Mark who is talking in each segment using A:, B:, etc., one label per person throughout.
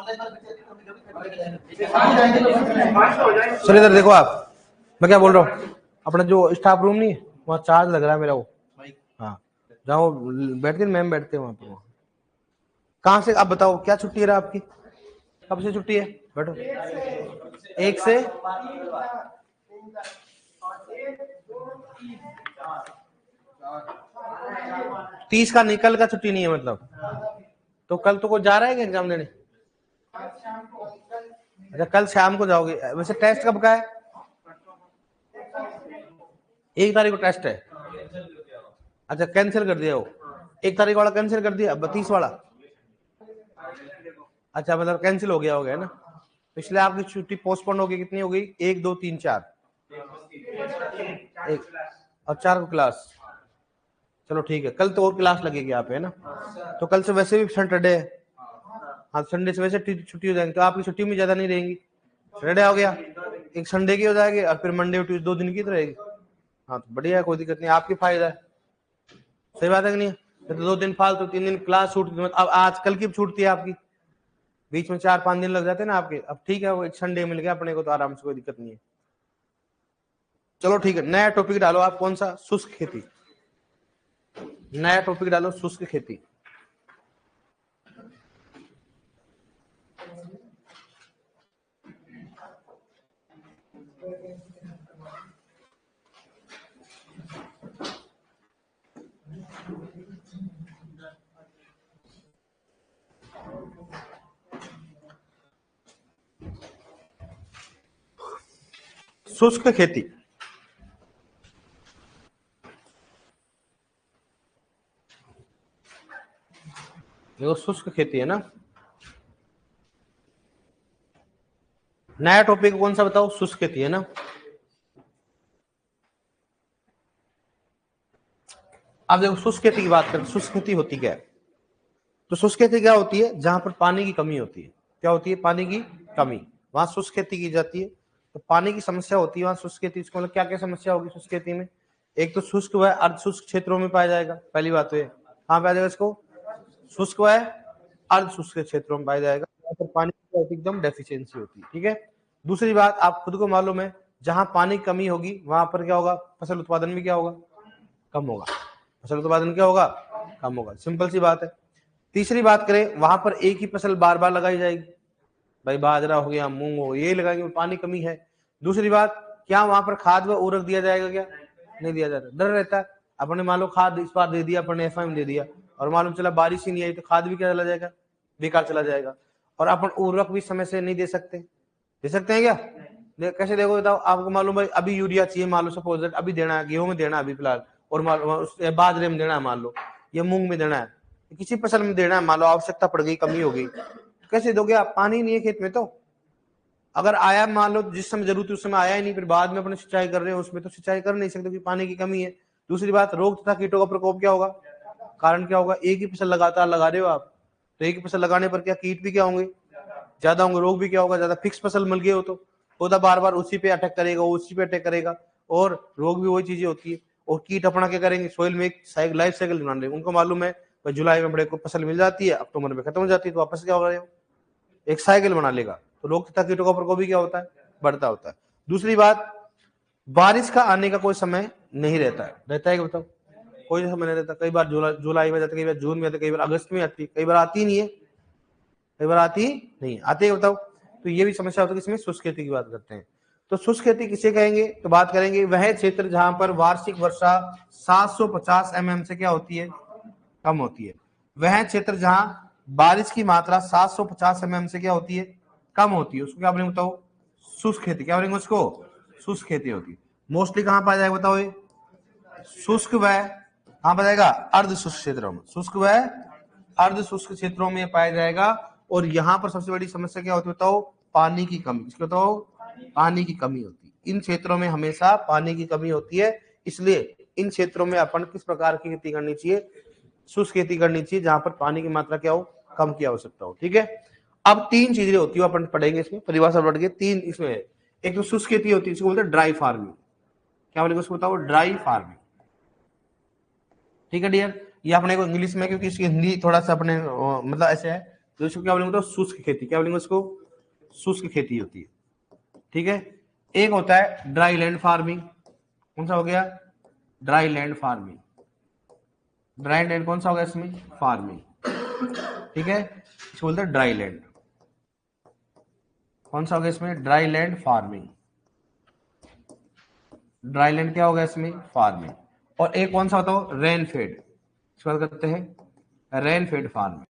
A: चलिए इधर देखो आप, मैं क्या बोल रहा हूँ, अपना जो स्टाफ रूम नहीं है वहाँ चार्ज लग रहा है मेरा वो, हाँ जहाँ बैठते मैम बैठते हैं वहाँ पर। कहाँ से आप बताओ क्या छुट्टी है आपकी, कब से छुट्टी है? बैठो। 1 से 30 का निकल का छुट्टी नहीं है मतलब, तो कल तो कोई जा रहा है क्या एग्जाम देने? अच्छा कल शाम को जाओगे। वैसे टेस्ट कब का है? 1 तारीख को टेस्ट है। अच्छा कैंसिल कर दिया वो, 1 तारीख वाला कैंसिल कर दिया, 32 वाला। अच्छा मतलब कैंसिल हो गया होगा ना, पिछले आपकी छुट्टी पोस्टपोन हो गई, कितनी हो गई? 1 2 3 4 एक और 4 को क्लास। चलो ठीक है, कल तो और क्लास लगेगी यहाँ पे है ना, तो कल से वैसे भी सैटरडे है, हाँ संडे से वैसे छुट्टी हो जाएगी, तो आपकी छुट्टी में ज्यादा नहीं रहेंगी। सैटरडे हो गया, एक संडे की हो जाएगी और फिर मंडे और ट्यूसडे 2 दिन की तो रहेगी। हाँ तो बढ़िया है, कोई दिक्कत नहीं, आपकी फायदा है। सही बात है कि नहीं? तो 2 दिन फालतू, 3 दिन क्लास छूटती है, अब आज कल की छूटती है आपकी, बीच में 4-5 दिन लग जाते हैं ना आपके। अब ठीक है, वो एक संडे मिल गया अपने को तो आराम से, कोई दिक्कत नहीं है। चलो ठीक है, नया टॉपिक डालो आप, कौन सा? शुष्क खेती। नया टॉपिक डालो, शुष्क खेती। शुष्क खेती, देखो शुष्क खेती है ना, नया टॉपिक कौन सा बताओ? शुष्क खेती है ना। अब देखो शुष्क खेती की बात करें, शुष्क खेती होती क्या है? तो शुष्क खेती क्या होती है? जहां पर पानी की कमी होती है। क्या होती है? पानी की कमी, वहां शुष्क खेती की जाती है। तो पानी की समस्या होती है वहां शुष्क खेती, इसको मतलब क्या क्या समस्या होगी शुष्क खेती में? एक तो शुष्क व अर्ध शुष्क क्षेत्रों में पाया जाएगा, पहली बात तो ये। कहाँ पाया जाएगा इसको? शुष्क व अर्ध शुष्क क्षेत्रों में पाया जाएगा, जहाँ पर पानी की एकदम डेफिशिएंसी होती है। ठीक है। दूसरी बात, आप खुद को मालूम है, जहां पानी की कमी होगी वहां पर क्या होगा? फसल उत्पादन भी क्या होगा? कम होगा। फसल उत्पादन क्या होगा? कम होगा, सिंपल सी बात है। तीसरी बात करें, वहां पर एक ही फसल बार बार लगाई जाएगी, भाई बाजरा हो गया, मूंग हो, ये लगाएंगे, पानी कमी है। दूसरी बात, क्या वहां पर खाद व उर्वरक दिया जाएगा? क्या नहीं दिया जाता, डर रहता है। अपने मान लो खाद इस बार दे दिया, अपने एफएम दे दिया और मालूम चला बारिश ही नहीं आई, तो खाद भी क्या चला जाएगा? बेकार चला जाएगा। और अपन उर्वरक भी समय से नहीं दे सकते, दे सकते हैं क्या? कैसे देखो बताओ, आपको मालूम भाई अभी यूरिया चाहिए, मान लो सपोज अभी देना है, गेहूं में देना है अभी फिलहाल, और बाजरे में देना है, मान लो ये मूंग में देना है, किसी फसल में देना है, मान लो आवश्यकता पड़ गई, कमी हो गई, कैसे दोगे आप? पानी नहीं है खेत में। तो अगर आया मान लो जिस समय जरूरत उस समय आया ही नहीं, फिर बाद में अपने सिंचाई कर रहे हो, उसमें तो सिंचाई कर नहीं सकते क्योंकि पानी की कमी है। दूसरी बात, रोग तथा कीटों का प्रकोप क्या होगा? कारण क्या होगा? एक ही फसल लगातार लगा रहे हो आप, तो एक ही फसल लगाने पर क्या कीट भी क्या होंगे? ज्यादा होंगे। रोग भी क्या होगा? ज्यादा। फिक्स फसल मिल गई हो तो पौधा बार बार उसी पे अटैक करेगा, उसी पे अटैक करेगा, और रोग भी वही चीजें होती है। और कीट अपना क्या करेंगे? सोइल में एक लाइफ साइकिल बना लेंगे। उनको मालूम है जुलाई में बड़े को फसल मिल जाती है, अक्टूबर में खत्म हो जाती है, तो वापस क्या हो रहे हो? एक साइकिल बना लेगा। तो रोग तथा कीटों का प्रकोप भी क्या होता है? बढ़ता होता है। दूसरी बात, बारिश का आने का कोई समय नहीं रहता है, रहता है कि बताओ? कोई समय नहीं रहता। कई बार जुलाई में जाता है, कई बार जून में आता है, कई बार अगस्त में आती है, कई बार आती नहीं है, कई बार आती नहीं आती है, बताओ? तो ये भी समस्या होती है। इसमें शुष्क खेती की बात करते हैं। तो शुष्क खेती किसे कहेंगे? तो बात करेंगे वह क्षेत्र जहां पर वार्षिक वर्षा 750 mm से क्या होती है? कम होती है। वह क्षेत्र जहां बारिश की मात्रा 750 mm से क्या होती है? कम होती है, उसको क्या बोलेंगे बताओ? शुष्क खेती। क्या बोलेंगे उसको? शुष्क खेती होती है। मोस्टली कहां पाया जाएगा बताओ? ये शुष्क व कहां पाया जाएगा? अर्ध शुष्क क्षेत्रों में। शुष्क व अर्ध शुष्क क्षेत्रों में पाया जाएगा। और यहाँ पर सबसे बड़ी समस्या क्या होती है बताओ? पानी की कमी। इसको बताओ? पानी की कमी होती है। इन क्षेत्रों में हमेशा पानी की कमी होती है, इसलिए इन क्षेत्रों में अपन किस प्रकार की खेती करनी चाहिए? शुष्क खेती करनी चाहिए, जहां पर पानी की मात्रा क्या हो? कम की आवश्यकता हो। ठीक है। अब 3 चीजें होती है, अपन पढ़ेंगे इसमें, परिभाषा पढ़ के 3 इसमें है। एक तो शुष्क खेती होती है, इसको बोलते हैं ड्राई फार्मिंग। क्या बोलेंगे उसको बताओ? Dry farming. ठीक है डियर, ये अपने को इंग्लिश में, क्योंकि इसकी हिंदी थोड़ा सा अपने मतलब ऐसे है, तो इसको क्या बोलेंगे, तो शुष्क खेती, क्या बोलेंगे उसको, शुष्क खेती होती है, ठीक है। एक होता है ड्राई लैंड फार्मिंग, कौन सा हो गया, dry land farming, dry land कौन सा हो गया इसमें, फार्मिंग, ठीक है, इसको बोलते हैं ड्राई लैंड, कौन सा हो गया इसमें, dry land farming, dry land क्या होगा इसमें, फार्मिंग। और एक कौन सा बताओ, रेन फेड, इसको बात करते हैं rain fade farming,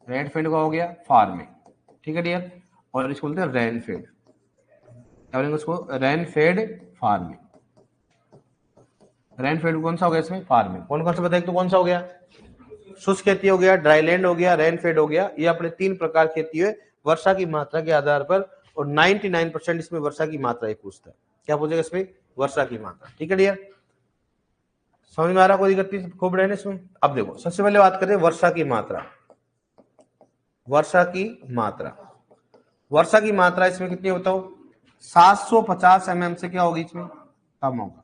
A: rain fade का हो गया फार्मिंग, ठीक है डियर। और इसको बोलते हैं रेन फेड, क्या बोलेंगे उसको, rain fade farming, rain fade कौन सा हो गया इसमें, फार्मिंग। कौन कौन सा बताए, तो कौन सा हो गया, शुष्क खेती हो गया, ड्राई लैंड हो गया, रेन फेड हो गया। ये अपने 3 प्रकार खेती है वर्षा की मात्रा के आधार पर, और 99% इसमें वर्षा की मात्रा ही पूछता है, क्या पूछेगा इसमें, वर्षा की मात्रा, ठीक है डियर। समझ में आ रहा, कोई दिक्कत नहीं, खूब रहने इसमें। अब देखो सबसे पहले बात करते हैं वर्षा की मात्रा, वर्षा की मात्रा, वर्षा की मात्रा इसमें कितनी बताओ, 750 mm से क्या होगी इसमें, कम होगा।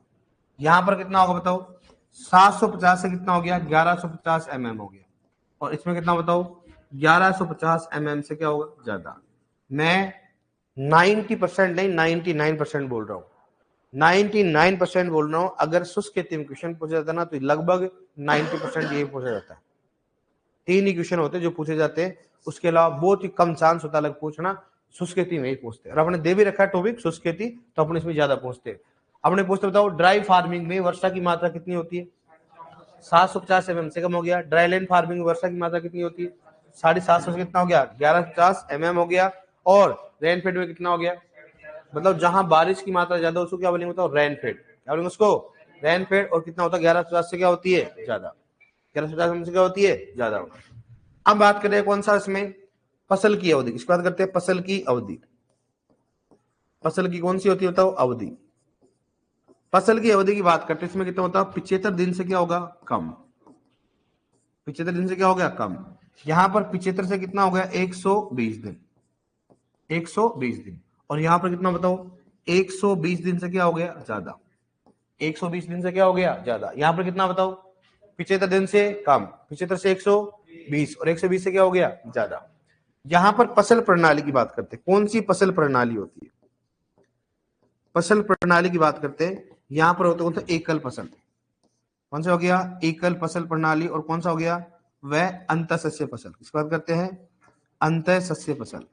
A: यहां पर कितना होगा बताओ, 750 से कितना हो गया, 1150 mm हो गया। और इसमें कितना बताओ, 1150 mm से क्या होगा, ज्यादा। मैं 90% नहीं 99% बोल रहा हूँ, 99% बोल रहा हूँ। अगर शुष्क खेती में क्वेश्चन पूछा जाता है ना, तो लगभग 90% यही पूछा जाता है। 3 ही क्वेश्चन होते हैं जो पूछे जाते हैं, उसके अलावा बहुत ही कम चांस होता है अलग पूछना, शुष्क खेती में ही पूछते हैं। और अपने दे भी रखा है टॉपिक शुष्क खेती, तो अपने इसमें ज्यादा पूछते हैं। अपने पूछते बताओ ड्राई फार्मिंग में वर्षा की मात्रा कितनी होती है, 750 mm से कम हो गया। ड्राई लैंड फार्मिंग में वर्षा की मात्रा कितनी होती है, 750 से कितना हो गया, 1150 mm हो गया। और रेन फेड में कितना हो गया, मतलब जहां बारिश की मात्रा ज्यादा उसको क्या बोलेंगे, बताओ रेन फेड, क्या बोलेंगे उसको, रेन फेड। और कितना होता है, 1150 से क्या होती है, ज्यादा, 1150 से क्या होती है, ज्यादा होगा। अब बात करें कौन सा इसमें, फसल की अवधि, इसकी बात करते हैं फसल की अवधि, फसल की कौन सी होती है बताओ, अवधि। फसल की अवधि की बात करते हैं, इसमें कितना होता है, 75 दिन से क्या होगा, कम, 75 दिन से क्या हो गया, कम। यहां पर 75 से कितना हो गया, 120 दिन, 120 दिन। और यहां पर कितना बताओ, 120 दिन से क्या हो गया, ज्यादा, 120 दिन से क्या हो गया, ज्यादा। यहां पर कितना बताओ, 75 दिन से कम, 75 से 120, और 120 से क्या हो गया, ज्यादा। यहां पर फसल प्रणाली की बात करते हैं, कौन सी फसल प्रणाली होती है, फसल प्रणाली की बात करते हैं। यहां पर होता है एकल फसल, कौन सा हो गया, एकल फसल प्रणाली। और कौन सा हो गया, वह अंतःसस्य फसल, इसकी बात करते हैं अंतःसस्य फसल,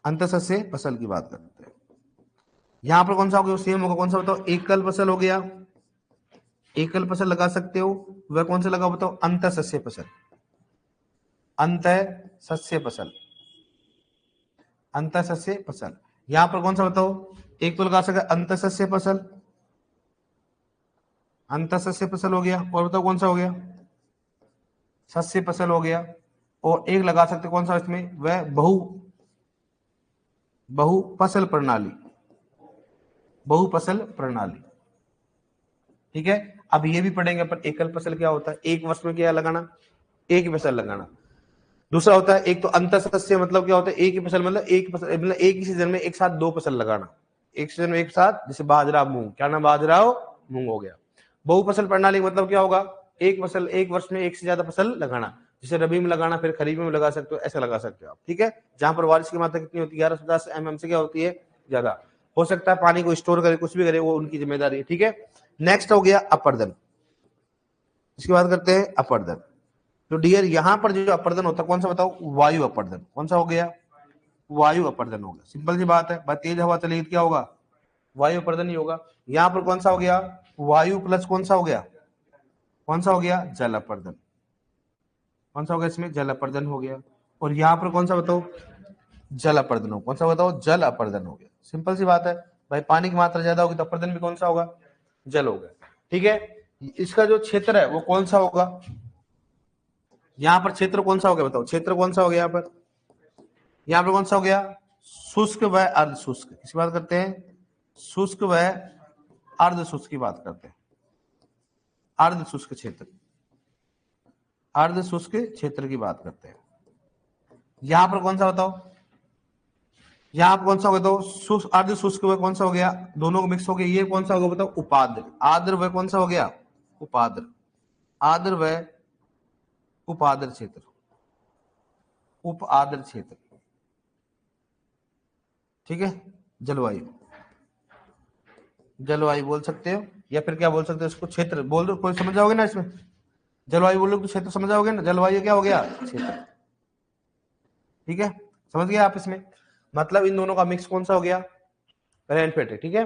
A: अंतःसस्य फसल की बात करते हैं। यहां पर कौन सा हो गया, सेम होगा, कौन सा बताओ, एकल फसल हो गया, एकल फसल लगा सकते हो। वह कौन सा लगा बताओ, अंतःसस्य फसल, अंतःसस्य फसल, अंतःसस्य फसल। यहां पर कौन सा बताओ, एक तो लगा सकते अंतःसस्य फसल, अंतःसस्य फसल हो गया। और बताओ कौन सा हो गया, सस्य फसल हो गया। और एक लगा सकते कौन सा इसमें, वह बहु फसल प्रणाली, बहु फसल प्रणाली, ठीक है। अब ये भी पढ़ेंगे पर एकल फसल क्या होता है, एक वर्ष में क्या लगाना, एक ही फसल लगाना। दूसरा होता है एक तो अंतःसस्य, मतलब क्या होता है, एक ही फसल, मतलब एक फसल, मतलब एक ही सीजन में एक साथ 2 फसल लगाना, एक सीजन में एक साथ, जैसे बाजरा मूंग, क्या ना बाजरा हो मूंग हो गया। बहु फसल प्रणाली मतलब क्या होगा, एक फसल एक वर्ष में एक से ज्यादा फसल लगाना, जैसे रबी में लगाना फिर खरीफ में लगा सकते हो, ऐसा लगा सकते हो आप, ठीक है। जहां पर बारिश की मात्रा कितनी होती है, 1150 mm से क्या होती है, ज्यादा। हो सकता है पानी को स्टोर करे, कुछ भी करे, वो उनकी जिम्मेदारी है, ठीक है। नेक्स्ट हो गया अपर्दन, इसकी बात करते हैं अपर्दन। तो डियर यहां पर जो अपर्दन होता है कौन सा बताओ, वायु अपर्दन, कौन सा हो गया, वायु अपर्दन हो गया। सिंपल सी बात है, तेज हवा चलेगी क्या होगा, वायु अपर्दन ही होगा। यहां पर कौन सा हो गया, वायु प्लस कौन सा हो गया, कौन सा हो गया, जल अपर्दन, कौन सा हो गया इसमें, जल अपर्दन हो गया। और यहां पर कौन सा बताओ, जल अपर्दन हो, कौन सा बताओ, जल अपर्दन हो गया। सिंपल सी बात है भाई, पानी की मात्रा ज्यादा होगी तो अपर्दन भी कौन सा होगा, जल होगा, ठीक है। इसका जो क्षेत्र है वो कौन सा होगा, यहाँ पर क्षेत्र कौन सा हो गया बताओ, क्षेत्र कौन सा हो गया यहाँ पर कौन सा हो गया, शुष्क व अर्ध शुष्क, इसकी बात करते हैं शुष्क व अर्ध शुष्क की बात करते हैं, अर्ध शुष्क क्षेत्र, अर्ध शुष्क क्षेत्र की बात करते हैं। यहां पर कौन सा बताओ, यहाँ पर कौन सा हो गया, तो अर्ध शुष्क व कौन सा हो गया, दोनों को मिक्स हो गया, ये कौन सा होगा बताओ, उपाद्र, आद्र व कौन सा हो गया, उपाद्र, आर्द्र व उपार्द्र क्षेत्र, उपार्द्र क्षेत्र, ठीक है। जलवायु, जलवायु बोल सकते हो, या फिर क्या बोल सकते हो इसको, क्षेत्र बोल दो, कोई समझ जाओगे ना इसमें। जलवायु बोलो तो क्षेत्र समझ जाओगे ना, जलवायु क्या हो गया, क्षेत्र, ठीक है। समझ गए आप इसमें, मतलब इन दोनों का मिक्स कौन सा हो गया, रेनफेड, ठीक है।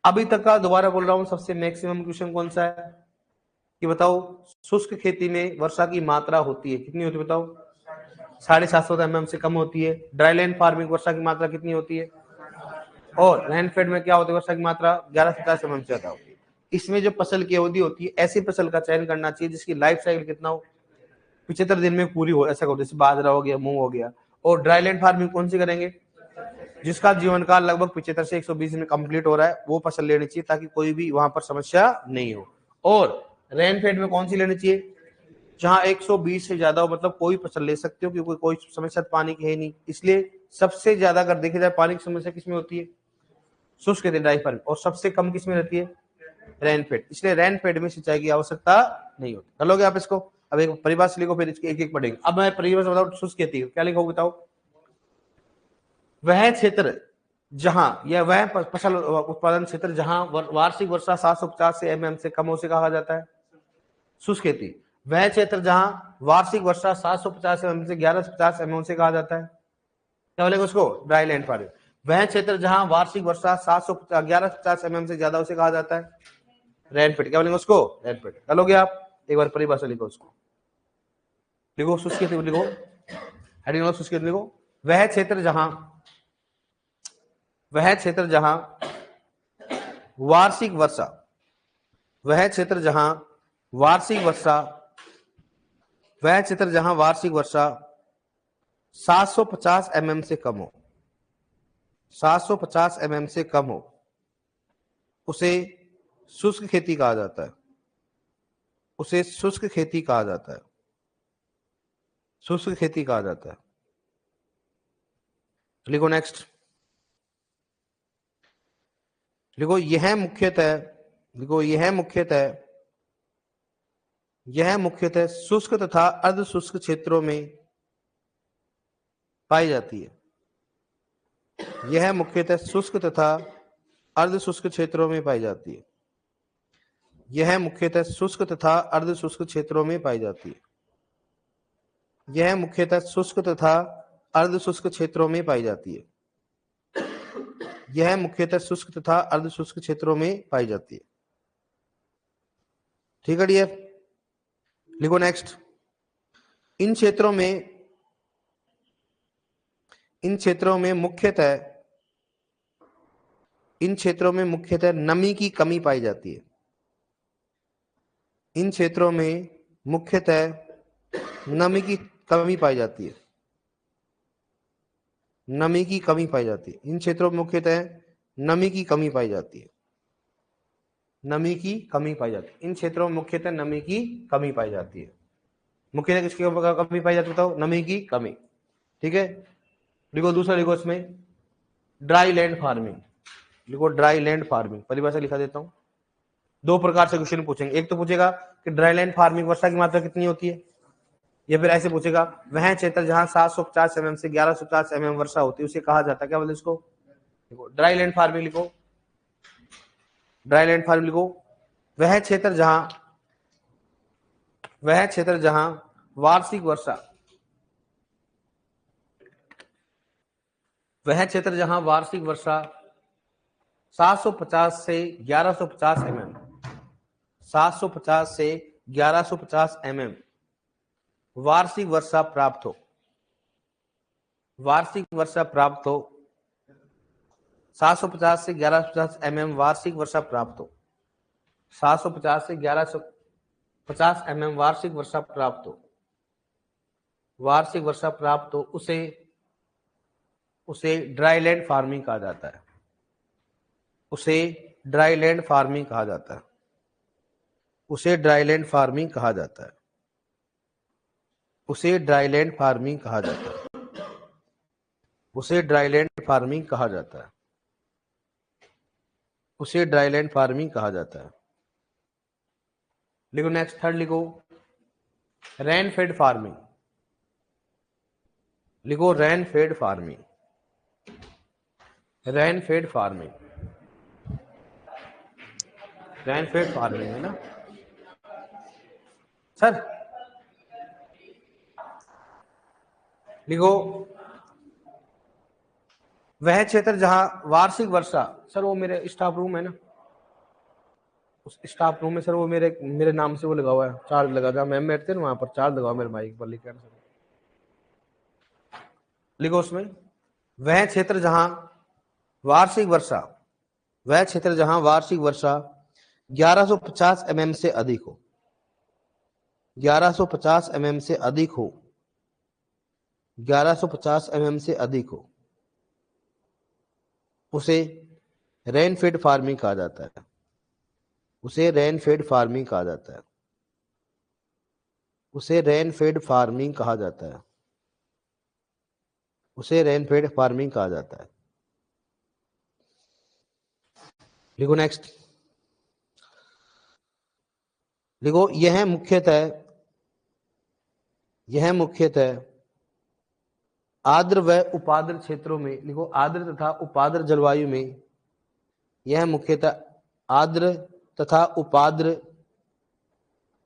A: अभी तक का दोबारा बोल रहा हूं, सबसे मैक्सिमम क्वेश्चन कौन सा है कि बताओ, शुष्क खेती में वर्षा की मात्रा होती है, कितनी होती है बताओ, 750 mm से कम होती है। ड्राईलैंड फार्मिंग वर्षा की मात्रा कितनी होती है, और रेनफेड में क्या होती है, वर्षा की मात्रा 1150 mm से ज्यादा होती है। इसमें जो फसल की अवधि होती है, ऐसी फसल का चयन करना चाहिए जिसकी लाइफ साइकिल कितना हो, 75 दिन में पूरी हो, ऐसा करो, जैसे बाजरा हो गया, मूंग हो गया। और ड्राईलैंड फार्मिंग कौन सी करेंगे, जिसका जीवन काल लगभग 75 से 120 दिन में कंप्लीट हो रहा है, वो फसल लेनी चाहिए ताकि कोई भी वहां पर समस्या नहीं हो। और रेनफेड में कौन सी लेनी चाहिए, जहां 120 से ज्यादा हो, मतलब कोई फसल ले सकते हो क्योंकि कोई समस्या पानी की है नहीं। इसलिए सबसे ज्यादा अगर देखे जाए पानी की समस्या किसमें होती है, शुष्क ड्राई फार्मिंग, और सबसे कम किसमें रहती है, रेनफेड। इसलिए रेनफेड में सिंचाई की आवश्यकता नहीं होती। चलोगे आप इसको, अब एक परिभाषा लिखो, फिर इसके एक एक पढ़ेंगे। अब मैं परिभाषा बताऊं, शुष्क खेती क्या लिखोगे बताओ, वह क्षेत्र जहां, या वह फसल उत्पादन क्षेत्र जहां वार्षिक वर्षा 750 से mm से कम हो से कहा जाता है शुष्क खेती। वह क्षेत्र जहां वार्षिक वर्षा 750 mm से 1150 mm से कहा जाता है, क्या बोलेंगे उसको, ड्राईलैंड फार्मिंग। वह क्षेत्र जहां वार्षिक वर्षा 1150 mm से ज्यादा उसे कहा जाता है रेनफेड, क्या बोलेंगे उसको, रेनफेड। चलोगे आप, एक बार परिभाषा लिखो उसको, लिखो शुष्क खेती लिखो, हेडिंग शुष्क खेती लिखो, वह क्षेत्र जहां, वह क्षेत्र जहां वार्षिक वर्षा, वह क्षेत्र जहां वार्षिक वर्षा, वह क्षेत्र जहां वार्षिक वर्षा 750 mm से कम हो, 750 mm से कम हो, उसे शुष्क खेती कहा जाता है, उसे शुष्क खेती कहा जाता है, शुष्क खेती कहा जाता है। लिखो नेक्स्ट, लिखो यह मुख्यतः, लिखो यह मुख्यतः, यह मुख्यतः शुष्क तथा अर्ध शुष्क क्षेत्रों में पाई जाती है, यह मुख्यतः शुष्क तथा अर्ध शुष्क क्षेत्रों में पाई जाती है, यह मुख्यतः शुष्क तथा अर्ध शुष्क क्षेत्रों में पाई जाती है, यह मुख्यतः शुष्क तथा अर्ध शुष्क क्षेत्रों में पाई जाती है, यह मुख्यतः शुष्क तथा अर्ध शुष्क क्षेत्रों में पाई जाती है, ठीक है डियर। लिखो नेक्स्ट, इन क्षेत्रों में, इन क्षेत्रों में मुख्यतः, इन क्षेत्रों में मुख्यतः नमी की कमी पाई जाती है, इन क्षेत्रों में मुख्यतः नमी की कमी पाई जाती है, नमी की कमी पाई जाती है, इन क्षेत्रों में मुख्यतः नमी की कमी पाई जाती है, नमी की कमी पाई जाती है, इन क्षेत्रों में मुख्यतः नमी की कमी पाई जाती है, मुख्यतः किसकी कमी पाई जाती है बताओ, नमी की कमी, ठीक है। लिखो दूसरा, लिखो इसमें ड्राई लैंड फार्मिंग, लिखो ड्राई लैंड फार्मिंग, परिभाषा लिखा देता हूं। दो प्रकार से क्वेश्चन पूछेंगे, एक तो पूछेगा कि ड्राई लैंड फार्मिंग वर्षा की मात्रा कितनी होती है, या फिर ऐसे पूछेगा वह क्षेत्र जहां 750 mm से 1150 mm वर्षा होती है उसे कहा जाता है, क्या बोलते इसको, लिखो ड्राई लैंड फार्मिंग, लिखो ड्राई लैंड फार्मिंग, लिखो वह क्षेत्र जहां, वह क्षेत्र जहां वार्षिक वर्षा, वह क्षेत्र जहां वार्षिक वर्षा 750 से 1150 mm, 750 से 1150 mm वार्षिक वर्षा प्राप्त हो, वार्षिक वर्षा प्राप्त हो, 750 से 1150 mm वार्षिक वर्षा प्राप्त हो, 750 से 1150 mm वार्षिक वर्षा प्राप्त हो, वार्षिक वर्षा प्राप्त हो, उसे, उसे ड्राई लैंड फार्मिंग कहा जाता है, उसे ड्राई लैंड फार्मिंग कहा जाता है, उसे ड्राई लैंड फार्मिंग कहा जाता है, उसे ड्राई लैंड फार्मिंग कहा जाता है, उसे ड्राई लैंड फार्मिंग कहा जाता है, उसे ड्राई लैंड फार्मिंग कहा जाता है। लिखो नेक्स्ट, थर्ड लिखो रेन फेड फार्मिंग, लिखो rain fade farming, rain fade farming, rain fade farming है ना सर। लिखो वह क्षेत्र जहां वार्षिक वर्षा, सर वो मेरे स्टाफ रूम है ना, उस स्टाफ रूम में सर वो मेरे मेरे नाम से वो लगा हुआ है, चार्ज लगा था, मैम बैठते ना वहां पर, चार्ज लगा मेरे माइक पर लिखा सर। लिखो उसमें वह क्षेत्र जहां वार्षिक वर्षा, वह क्षेत्र जहां वार्षिक वर्षा 1150 mm से अधिक हो, 1150 mm से अधिक हो, 1150 mm से अधिक हो, उसे रेनफेड फार्मिंग कहा जाता है, उसे रेनफेड फार्मिंग कहा जाता है, उसे रेनफेड फार्मिंग कहा जाता है, उसे रेनफेड फार्मिंग कहा जाता है। लिखो नेक्स्ट, लिखो यह मुख्यतः आर्द्र व उपाद्र क्षेत्रों में, लिखो आर्द्र तथा उपाद्र जलवायु में, यह मुख्यतः आर्द्र तथा उपाद्र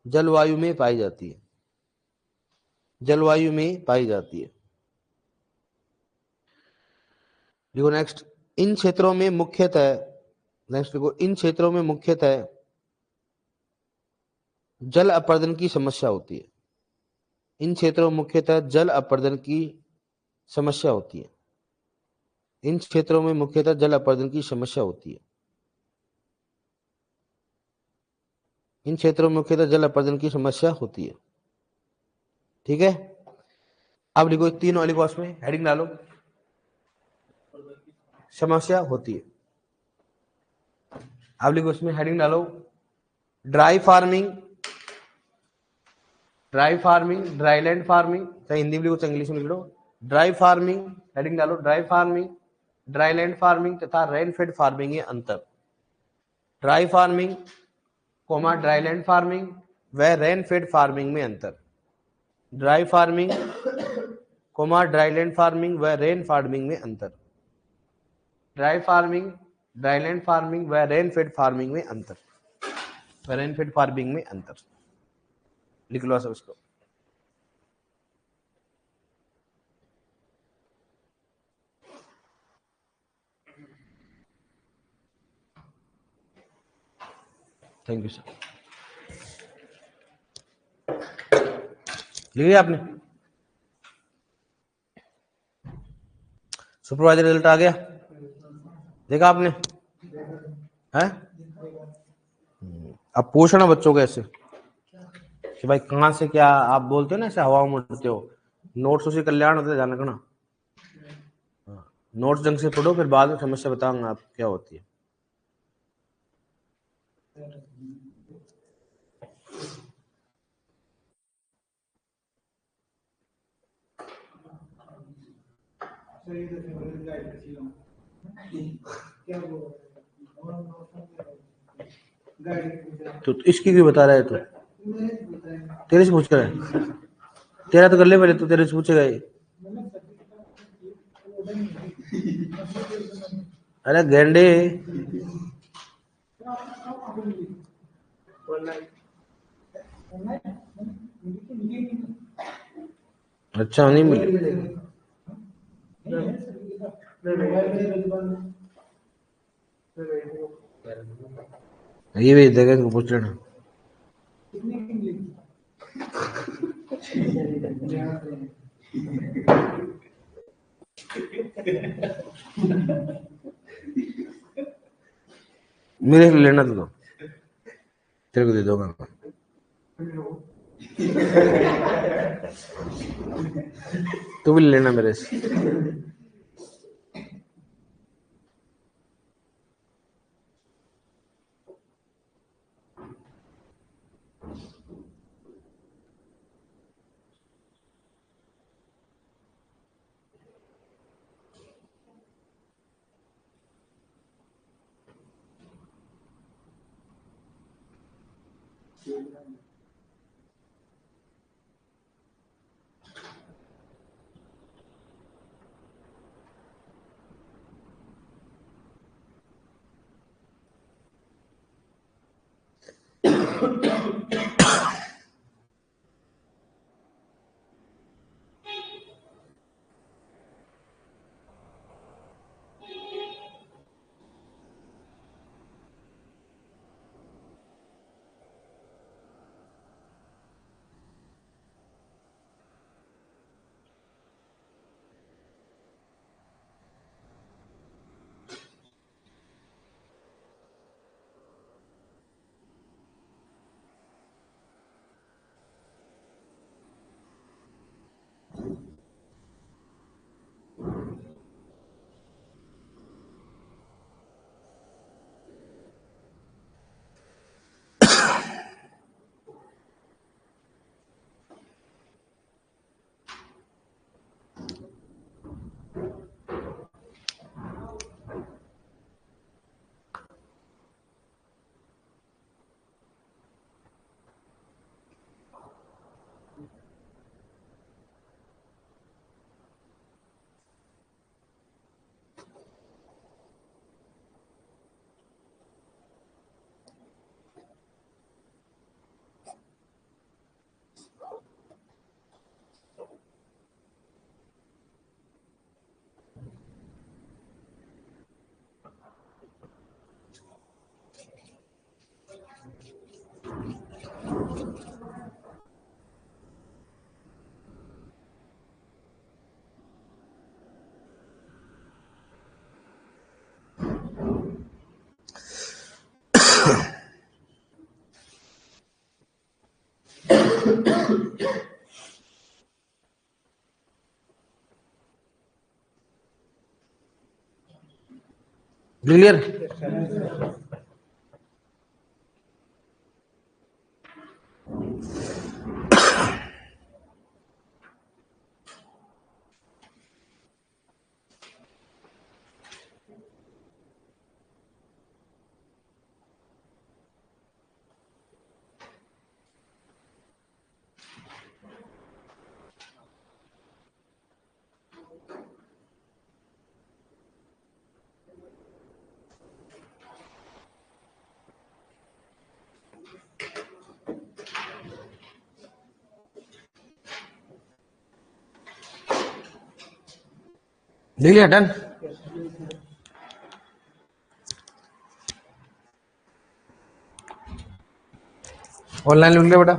A: जलवायु में पाई जाती है, जलवायु में पाई जाती है। देखो नेक्स्ट, इन क्षेत्रों में मुख्यतः, नेक्स्ट देखो, इन क्षेत्रों में मुख्यतः जल अपर्दन की समस्या होती है, इन क्षेत्रों में मुख्यतः जल अपर्दन की समस्या होती है, इन क्षेत्रों में मुख्यतः जल अपर्दन की समस्या होती है, इन क्षेत्रों में मुख्यतः जल अपर्दन की समस्या होती है। ठीक है, अब लिखो तीनों लिखो, उसमें हेडिंग डालो, समस्या होती है। अब लिखो उसमें हेडिंग डालो, dry farming, dry farming, dryland farming, चाहे हिंदी में लिखो चाहे इंग्लिश में लिखो, ड्राई फार्मिंग, हेडिंग डालो ड्राई फार्मिंग, ड्राईलैंड फार्मिंग तथा रेनफेड फार्मिंग में अंतर। Dry farming comma dryland farming व रेनफेड फार्मिंग में अंतर। Dry farming comma dryland farming व रेन फार्मिंग में अंतर। ड्राई फार्मिंग, ड्राईलैंड फार्मिंग व रेनफेड फार्मिंग में अंतर, रेनफेड फार्मिंग में अंतर। लिख लो सब इसको। Thank you sir. लिख लिया आपने? सुपरवाइजर रिजल्ट आ गया, देखा आपने? है अब पूछना बच्चों को ऐसे कि भाई कहाँ से क्या आप बोलते हो ना, ऐसे हवा में उड़ते हो, नोट्स उसी कल्याण होते जाना ना, नोट्स ढंग से पढ़ो, फिर बाद में समस्या बताऊंगा आप क्या होती है। तो इसकी क्यों बता रहा है? तो तेरे से पूछ कर है, तेरा तो कर ले पहले, तो तेरे से पूछेगा ये। अरे गेंडे, अच्छा नहीं मिले, ये भेज देगा, इसको पूछ लेना। मेरे से लेना तो तेरे को दे दूंगा मैं। तू भी लेना मेरे से। क्लियर? लिख लिया? डन? ऑनलाइन लिख लिया बेटा?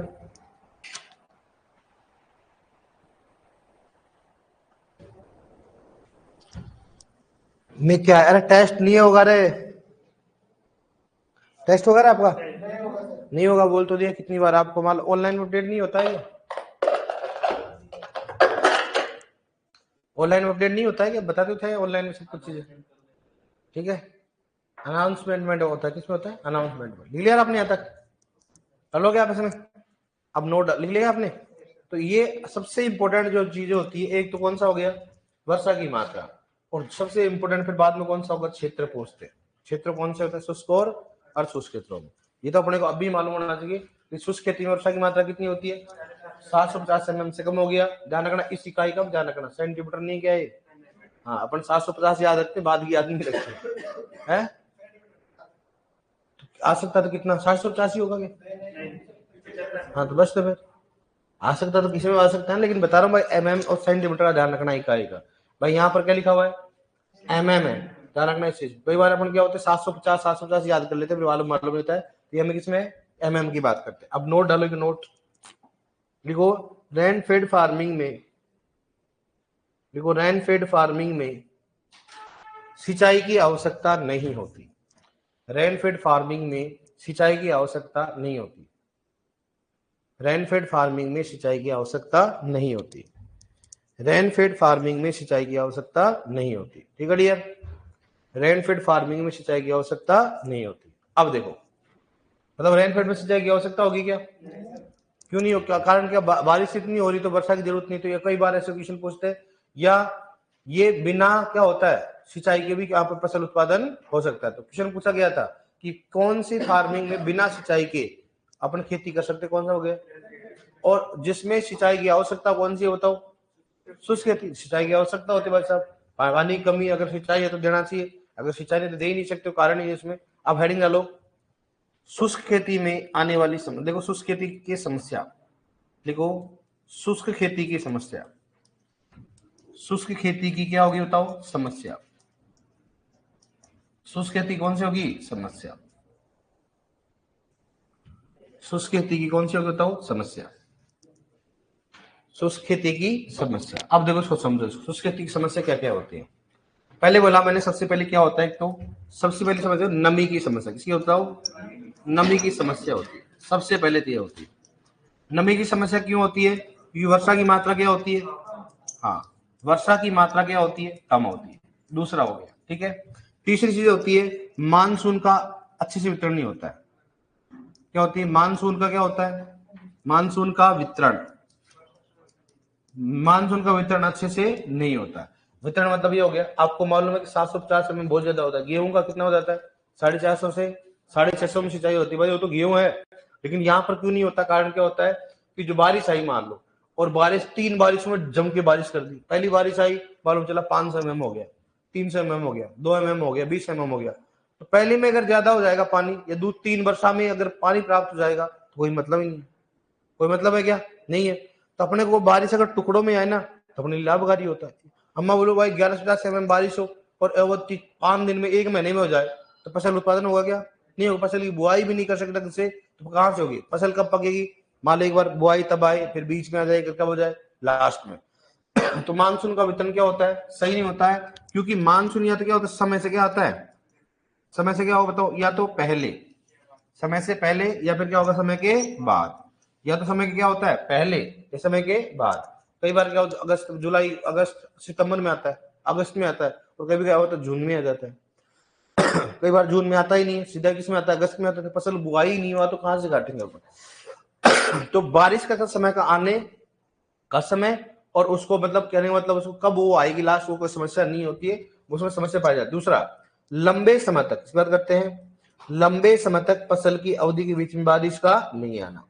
A: नहीं क्या? अरे टेस्ट नहीं होगा रे, टेस्ट होगा रे आपका? नहीं होगा बोल तो दिया कितनी बार आपको, माल ऑनलाइन अपडेट नहीं होता है, ऑनलाइन अपडेट नहीं होता है क्या? बताते थे ऑनलाइन में सब कुछ चीजें, ठीक है? अनाउंसमेंट में होता है, किसमें होता है? अनाउंसमेंट में। लिख लिया आपने यहाँ तक? कर लोगे आप इसमें? अब नोट लिख लिया आपने? तो ये सबसे इंपॉर्टेंट जो चीजें होती है, एक तो कौन सा हो गया? वर्षा की मात्रा, और सबसे इंपॉर्टेंट फिर बाद में कौन सा होगा? क्षेत्र पूछते हैं। क्षेत्र कौन से होता है? शुष्क और अर्धशुष्क क्षेत्रों में। ये तो अपने को अभी मालूम होना चाहिए कि शुष्क खेती में वर्षा की मात्रा कितनी होती है? 750 mm से कम हो गया। ध्यान रखना, इस इकाई का ध्यान रखना, सेंटीमीटर नहीं क्या है। हाँ, अपन 750 याद रखते, बाद की याद नहीं रखते है। आ सकता तो कितना? 750 ही होगा क्या? हाँ तो बस, तो फिर आ सकता तो किसी में आ सकता है, लेकिन बता रहा हूँ भाई, mm और सेंटीमीटर का ध्यान रखना इकाई का। भाई यहाँ पर क्या लिखा हुआ है? mm है, ध्यान रखना इस चीज। कई बार अपन क्या होता है 750 याद कर लेते हैं, फिर मालूम रहता है ये हमें किसमें mm की बात करते हैं। अब नोट डालोगे, नोट लिखो, रेन फेड फार्मिंग में, लिखो रेन फेड फार्मिंग में सिंचाई की आवश्यकता नहीं होती। रेन फेड फार्मिंग में सिंचाई की आवश्यकता नहीं होती। रेन फेड फार्मिंग में सिंचाई की आवश्यकता नहीं होती। रेन फेड फार्मिंग में सिंचाई की आवश्यकता नहीं होती। ठीक है डियर? रेन फेड फार्मिंग में सिंचाई की आवश्यकता नहीं होती। अब देखो, मतलब रेन फेड में सिंचाई की आवश्यकता होगी क्या? क्यों नहीं हो? क्या कारण? क्या बारिश इतनी हो रही तो वर्षा की जरूरत नहीं? तो ये कई बार ऐसे क्वेश्चन पूछते हैं। या ये बिना क्या होता है सिंचाई के भी यहाँ पर फसल उत्पादन हो सकता है। तो क्वेश्चन पूछा गया था कि कौन सी फार्मिंग में बिना सिंचाई के अपन खेती कर सकते, कौन सा हो गया? और जिसमें सिंचाई की आवश्यकता कौन सी है बताओ? शुष्क खेती। सिंचाई की आवश्यकता होती है भाई साहब, पानी की कमी, अगर सिंचाई है तो देना चाहिए, अगर सिंचाई नहीं तो दे ही नहीं सकते, कारण ही इसमें। अब हेडिंग डालो, शुष्क खेती में आने वाली समस्या, देखो शुष्क खेती की समस्या, देखो शुष्क खेती की समस्या, शुष्क खेती की क्या होगी बताओ समस्या, शुष्क खेती कौन सी होगी समस्या, शुष्क खेती की कौन सी होगी बताओ समस्या, शुष्क खेती की समस्या। अब देखो इसको समझो, शुष्क खेती की समस्या क्या क्या होती है। पहले बोला मैंने सबसे पहले क्या होता है, तो सबसे पहले समझो नमी की समस्या, किसकी होता है नमी की समस्या होती है, सबसे पहले तो ये होती है। नमी की समस्या क्यों होती है, क्योंकि वर्षा की मात्रा क्या होती है, हाँ वर्षा की मात्रा क्या होती है कम होती है, दूसरा हो गया ठीक है। तीसरी चीज होती है मानसून का अच्छे से वितरण नहीं होता है, क्या होती है मानसून का क्या होता है, मानसून का वितरण, मानसून का वितरण अच्छे से नहीं होता है। वितरण मतलब ये हो गया, आपको मालूम है कि 750 में बहुत ज्यादा होता है, गेहूं का कितना हो जाता है 450 से 650 में सिंचाई होती है, भाई वो तो गेहूं है, लेकिन यहाँ पर क्यों नहीं होता, कारण क्या होता है कि जो बारिश आई मान लो, और बारिश 3 बारिशों में जम के बारिश कर दी, पहली बारिश आई मालूम चला 500 mm हो गया, 300 mm हो गया, 2 mm हो गया, 20 mm हो गया, तो पहले में अगर ज्यादा हो जाएगा पानी या 2-3 वर्षा में अगर पानी प्राप्त हो जाएगा तो कोई मतलब ही नहीं, कोई मतलब है क्या नहीं है। तो अपने को बारिश अगर टुकड़ों में आए ना तो अपने लाभकारी होता है। अम्मा बोलो भाई 1150 बारिश हो और 5 दिन में 1 महीने में हो जाए तो फसल उत्पादन होगा क्या, नहीं होगा, फसल की बुआई भी नहीं कर सकता किससे, तो कहां से होगी, फसल कब पकेगी, मान लो एक बार बुआई तब आए फिर बीच में आ जाए कब हो जाए लास्ट में। तो मानसून का वितरण क्या होता है सही नहीं होता है, क्योंकि मानसून या तो क्या होता है समय से क्या आता है, समय से क्या होगा बताओ, या तो पहले, समय से पहले या फिर क्या होगा समय के बाद, या तो समय के क्या होता है पहले या समय के बाद। कई बार क्या होता है अगस्त जुलाई अगस्त सितंबर में आता है, अगस्त में आता है, और कभी क्या होता है जून में आ जाता है। कई बार जून में आता ही नहीं, सीधा किस में आता है अगस्त में आता है, फसल बुआई ही नहीं हुआ तो कहां से काटेंगे अपन। तो बारिश का समय का आने का समय और उसको मतलब कहने का मतलब उसको कब वो आएगी लास्ट, वो कोई समस्या नहीं होती है, उसमें समस्या पाई जाती है। दूसरा लंबे समय तक इस बात करते हैं, लंबे समय तक फसल की अवधि के बीच में बारिश का नहीं आना,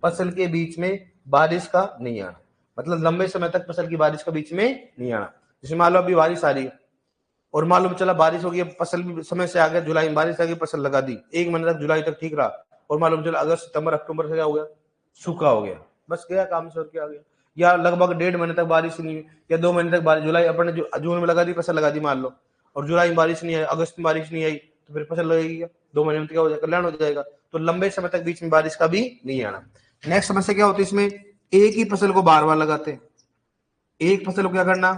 A: फसल के बीच में बारिश का नहीं आना, मतलब लंबे समय तक फसल की बारिश का बीच में नहीं आना। जैसे मान लो अभी बारिश आ रही है और मालूम चला बारिश हो गई, फसल भी समय से आ गया, जुलाई में बारिश आ गई, फसल लगा दी, 1 महीने तक जुलाई तक ठीक रहा, और मालूम चला अगस्त सितंबर अक्टूबर से क्या हो गया सूखा हो गया, बस गया काम से और क्या आ गया। या लगभग 1.5 महीने तक बारिश नहीं हुई या 2 महीने तक बारिश, जुलाई अपन ने जून में लगा दी फसल लगा दी मान लो, और जुलाई में बारिश नहीं आई, अगस्त में बारिश नहीं आई, तो फिर फसल लगेगी क्या, 2 महीने में क्या हो जाएगा कल्याण हो जाएगा। तो लंबे समय तक बीच में बारिश का भी नहीं आना। नेक्स्ट समस्या क्या होती है इसमें, एक ही फसल को बार बार लगाते हैं, एक फसल को क्या करना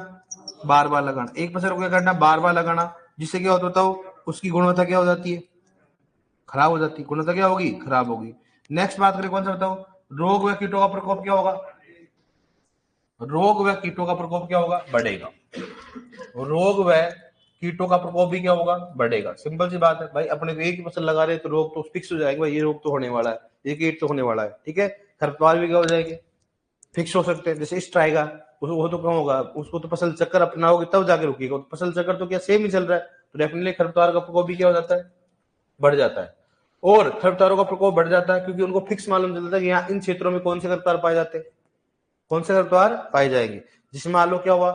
A: बार बार लगाना, एक फसल को क्या करना बार बार लगाना, जिससे क्या होता बताओ उसकी गुणवत्ता क्या हो जाती है खराब हो जाती है, गुणवत्ता क्या होगी खराब होगी। नेक्स्ट बात करें कौन सा बताओ, रोग व कीटों का प्रकोप क्या होगा, रोग व कीटों का प्रकोप क्या होगा बढ़ेगा, रोग व कीटों का प्रकोप भी क्या होगा बढ़ेगा। सिंपल सी बात है भाई, अपने को एक ही फसल लगा रहे तो रोग तो फिक्स हो जाएगा, भाई ये रोग तो होने वाला है, ये कीट तो होने वाला है, ठीक है। खरपतवार भी क्या हो जाएंगे फिक्स हो सकते हैं, जैसे इस्ट आएगा वो तो कम होगा, उसको तो फसल चक्कर अपनाओगे तब जाके रुकेगा, तो फसल चक्कर तो क्या सेम ही चल रहा है, तो डेफिनेटली खरपतवार का प्रकोप भी क्या हो जाता है बढ़ जाता है। और खरपतवारों का प्रकोप बढ़ जाता है क्योंकि उनको फिक्स मालूम चलता है कि यहाँ इन क्षेत्रों में कौन से खरपतवार पाए जाते हैं, कौन से खरपतवार पाए जाएंगे। जिसमें मान लो क्या हुआ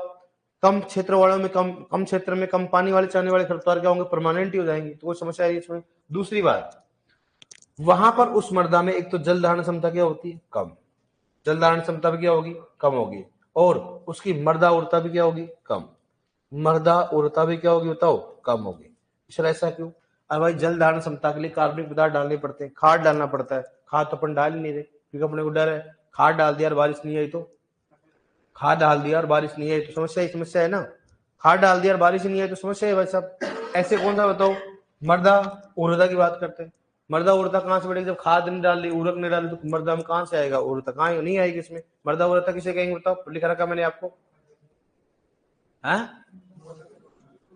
A: कम क्षेत्र वालों में कम क्षेत्र में कम पानी वाले चाहने वाले खरपतवार क्या होंगे परमानेंट ही हो जाएंगे, तो कोई समस्या है इसमें। दूसरी बात वहां पर उस मृदा में एक तो जल धारण क्षमता क्या होती है कम, जल धारण क्षमता भी क्या होगी कम होगी, और उसकी मृदा उर्वरता भी क्या होगी कम, मृदा उर्वरता भी क्या होगी बताओ कम होगी। सर ऐसा क्यों, अरे भाई जल धारण क्षमता के लिए कार्बनिक पदार्थ डालने पड़ते हैं, खाद डालना पड़ता है, खाद तो अपन डाल ही नहीं रहे क्योंकि अपने को डर है, खाद डाल दिया और बारिश नहीं आई तो, खाद डाल दिया और बारिश नहीं आई तो समस्या ही समस्या है ना, खाद डाल दिया और बारिश नहीं आई तो समस्या है भाई साहब। ऐसे कौन सा बताओ मृदा उर्वरता की बात करते हैं, मृदा उर्वरता कहाँ से बढ़ेगी, जब खाद नहीं डाल दी उर्वरक नहीं डाली तो मृदा में कहाँ से आएगा उर्वरता, कहाँ नहीं आएगी इसमें, मृदा उर्वरता किसे कहेंगे बताओ, लिखा रखा मैंने आपको है।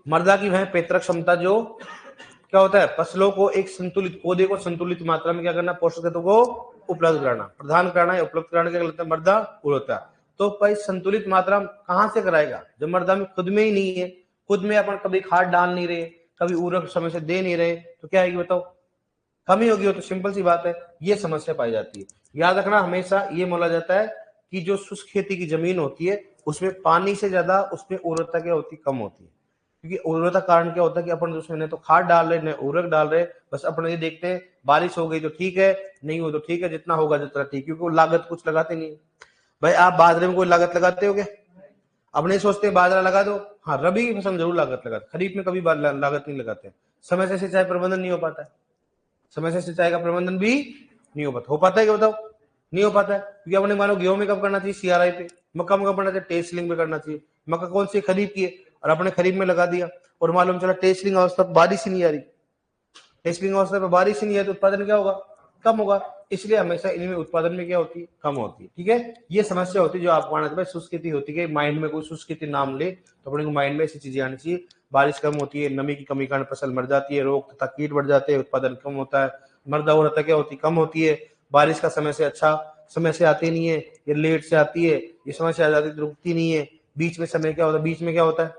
A: मृदा की वह पेत्रक क्षमता जो क्या होता है फसलों को एक संतुलित पौधे को संतुलित मात्रा में क्या करना पोषक तत्वों को उपलब्ध कराना, प्रदान कराना या उपलब्ध कराना क्या कहलाता है मृदा उर्वरता। तो भाई संतुलित मात्रा कहां से कराएगा जब मृदा में खुद में ही नहीं है, खुद में अपन कभी खाद डाल नहीं रहे, कभी उर्वरक समय से दे नहीं रहे, तो क्या आएगी बताओ कमी होगी। तो सिंपल सी बात है ये समस्या पाई जाती है। याद रखना हमेशा ये बोला जाता है कि जो शुष्क खेती की जमीन होती है उसमें पानी से ज्यादा उसमें उर्वरता क्या होती कम होती है, क्योंकि उर्वरता कारण क्या होता है कि अपन उसमें न तो खाद डाल रहे न उर्वरक डाल रहे, बस अपन ये देखते हैं बारिश हो गई तो ठीक है, नहीं हो तो ठीक है, जितना होगा जितना ठीक, क्योंकि वो लागत कुछ लगाते नहीं। भाई आप बाजरे में कोई लागत लगाते हो क्या? अब नहीं सोचते बाजरा लगा दो, हाँ रबी की फसल जरूर लागत लगाते, खरीफ में कभी लागत नहीं लगाते। समय से सिंचाई प्रबंधन नहीं हो पाता है, समय से सिंचाई का प्रबंधन भी नहीं हो पाता है, क्या बताओ? नहीं हो पाता है, क्योंकि अपने मानो गेहूं में कब करना चाहिए? सीआरआई पे। मक्का में कब करना चाहिए? टेस्टिंग में करना चाहिए। मक्का कौन सी? खरीफ की है, और अपने खरीफ में लगा दिया, और मालूम चला टेस्टिंग अवस्था बारिश ही नहीं आ रही, टेस्टिंग अवस्था पर बारिश ही नहीं है, तो उत्पादन क्या होगा? कम होगा। इसलिए हमेशा इनमें उत्पादन में क्या होती है? कम होती है। ठीक है, ये समस्या होती है जो आपको आना चाहिए। शुष्क खेती होती है, माइंड में कोई शुष्क खेती नाम ले तो अपने को माइंड में ऐसी चीजें आनी चाहिए। बारिश कम होती है, नमी की कमी कारण फसल मर जाती है, रोग तथा कीट बढ़ जाते हैं, उत्पादन कम होता है, मृदा उर्वरता क्या होती है? कम होती है, बारिश का समय से अच्छा समय से आती नहीं है, ये लेट से आती है, ये समय से आ जाती है, रुकती नहीं है, बीच में समय क्या होता है? बीच में क्या होता है?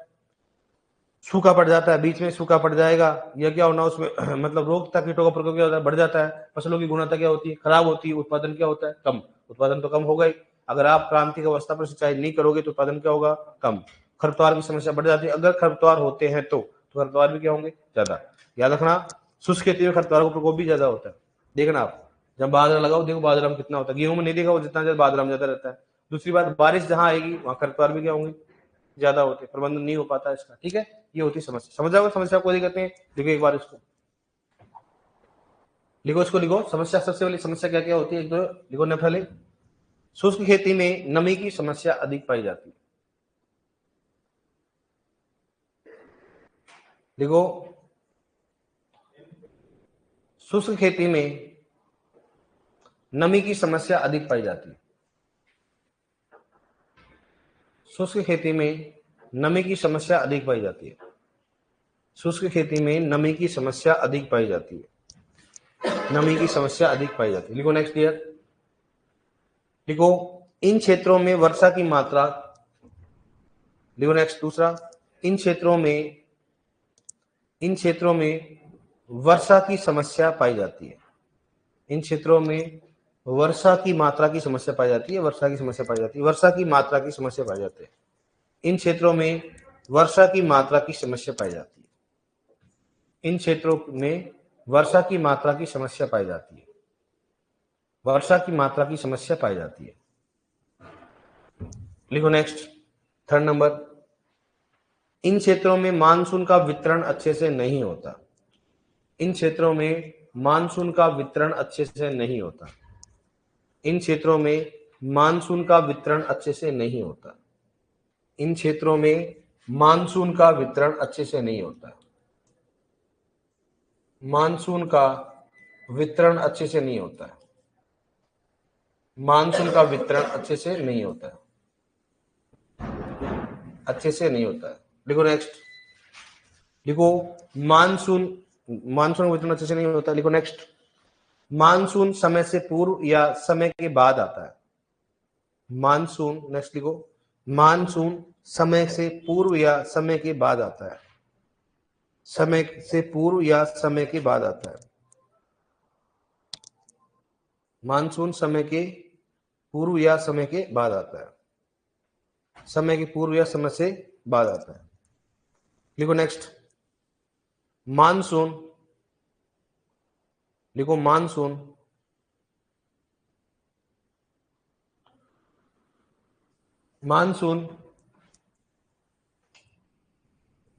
A: सूखा पड़ जाता है, बीच में सूखा पड़ जाएगा, या क्या होना उसमें मतलब रोग तथा कीटों का प्रकोप क्या होता है? बढ़ जाता है, फसलों की गुणवत्ता क्या होती है? खराब होती है, उत्पादन क्या होता है? कम। उत्पादन तो कम होगा ही, अगर आप क्रांतिक अवस्था पर सिंचाई नहीं करोगे तो उत्पादन क्या होगा? कम। खरपतवार की समस्या बढ़ जाती है, अगर खरपतवार होते हैं तो खरपतवार भी क्या होंगे? ज्यादा। याद रखना, शुष्क खेती में खरपतवार का प्रकोप भी ज्यादा होता है। देखना आप जब बाजरा लगाओ, देखो बाजरा में कितना होता है, गेहूं में नहीं देखा वो जितना ज्यादा बाजरा में ज्यादा रहता है। दूसरी बात, बारिश जहां आएगी वहां खरपतवार भी क्या होंगे? ज्यादा होते, प्रबंधन नहीं हो पाता इसका। ठीक है, ये होती समस्या। समझ जाओगे समस्या को दिक्कत नहीं? देखो एक बार इसको लिखो, इसको लिखो। समस्या, सबसे पहली समस्या क्या क्या होती है? एक तो लिखो नेफ्थाली, शुष्क खेती में नमी की समस्या अधिक पाई जाती है। लिखो, शुष्क खेती में नमी की समस्या अधिक पाई जाती है। शुष्क खेती में नमी की समस्या अधिक पाई जाती है। शुष्क खेती में नमी की समस्या अधिक पाई जाती है। नमी की समस्या अधिक पाई जाती है। लिखो नेक्स्ट ईयर, लिखो इन क्षेत्रों में वर्षा की मात्रा, लिखो नेक्स्ट दूसरा, इन क्षेत्रों में वर्षा की समस्या पाई जाती है। इन क्षेत्रों में वर्षा की मात्रा की समस्या पाई जाती है, वर्षा की समस्या पाई जाती है, वर्षा की मात्रा की समस्या पाई जाती है। इन क्षेत्रों में वर्षा की मात्रा की समस्या पाई जाती है। इन क्षेत्रों में वर्षा की मात्रा की समस्या पाई जाती है। वर्षा की मात्रा की समस्या पाई जाती है। लिखो नेक्स्ट, थर्ड नंबर, इन क्षेत्रों में मानसून का वितरण अच्छे से नहीं होता। इन क्षेत्रों में मानसून का वितरण अच्छे से नहीं होता। इन क्षेत्रों में मानसून का वितरण अच्छे से नहीं होता। इन क्षेत्रों में मानसून का वितरण अच्छे से नहीं होता। मानसून का वितरण अच्छे से नहीं होता है। मानसून का वितरण अच्छे से नहीं होता है। अच्छे से नहीं होता है। लिखो नेक्स्ट, लिखो मानसून, मानसून का वितरण अच्छे से नहीं होता। लिखो नेक्स्ट, मानसून समय से पूर्व या समय के बाद आता है। मानसून, नेक्स्ट लिखो, मानसून समय से पूर्व या समय के बाद आता है। समय से पूर्व या समय के बाद आता है। मानसून समय के पूर्व या समय के बाद आता है। समय के पूर्व या समय से बाद आता है। लिखो नेक्स्ट, मानसून, लिखो मानसून मानसून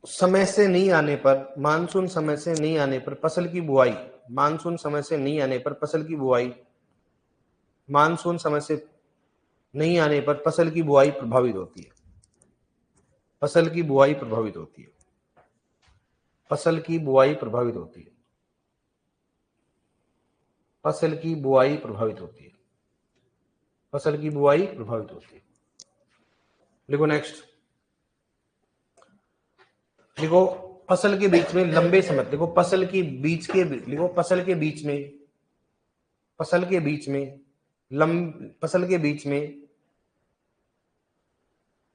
A: समय से नहीं आने पर, मानसून समय से नहीं आने पर फसल की बुआई, मानसून समय से नहीं आने पर फसल की बुआई, मानसून समय से नहीं आने पर फसल की बुआई प्रभावित होती है। फसल की बुआई प्रभावित होती है। फसल की बुआई प्रभावित होती है। फसल की बुआई प्रभावित होती है। फसल की बुआई प्रभावित होती है। लिखो नेक्स्ट, लिखो फसल के बीच में लंबे समय, देखो फसल के बीच के, लिखो फसल के बीच में, फसल के बीच में फसल के बीच में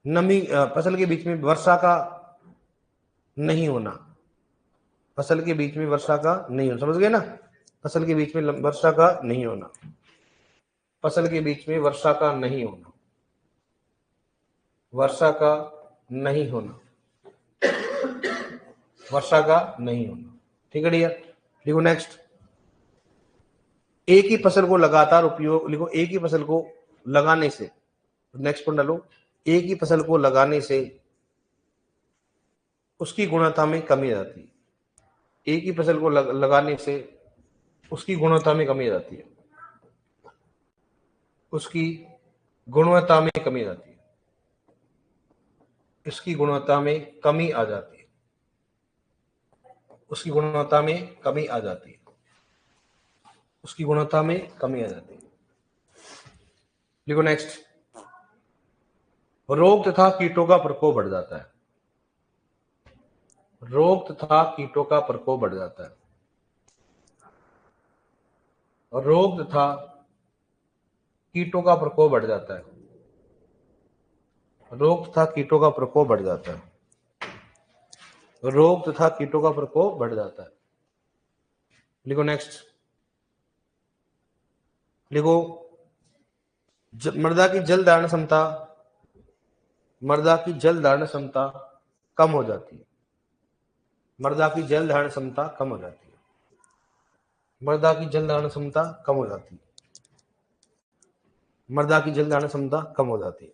A: नमी, फसल के बीच में वर्षा का नहीं होना। फसल के बीच में वर्षा का नहीं होना, समझ गए ना? फसल के बीच में वर्षा का नहीं होना। फसल के बीच में वर्षा का नहीं होना। वर्षा का नहीं होना। वर्षा का नहीं होना। ठीक है डियर, लिखो नेक्स्ट। एक ही फसल को लगातार उपयोग, लिखो एक ही फसल को लगाने से, नेक्स्ट पॉइंट डालो, एक ही फसल को लगाने से उसकी गुणवत्ता में कमी आ जाती है। एक ही फसल को लगाने से उसकी गुणवत्ता में कमी आ जाती है, उसकी गुणवत्ता में कमी आ जाती है, इसकी गुणवत्ता में कमी आ जाती है, उसकी गुणवत्ता में कमी आ जाती है, उसकी गुणवत्ता में कमी आ जाती है। लिखो नेक्स्ट। रोग तथा कीटों का प्रकोप बढ़ जाता है, रोग तथा कीटों का प्रकोप बढ़ जाता है, रोग तथा कीटों का प्रकोप बढ़ जाता है, रोग तथा कीटों का प्रकोप बढ़ जाता है, रोग तथा कीटों का प्रकोप बढ़ जाता है। लिखो नेक्स्ट। लिखो मृदा की जल धारण क्षमता, मृदा की जल धारण क्षमता कम हो जाती है, मृदा की जल धारण क्षमता कम हो जाती है, मृदा की जल धारण क्षमता कम हो जाती है, मृदा की जल धारण क्षमता कम हो जाती है।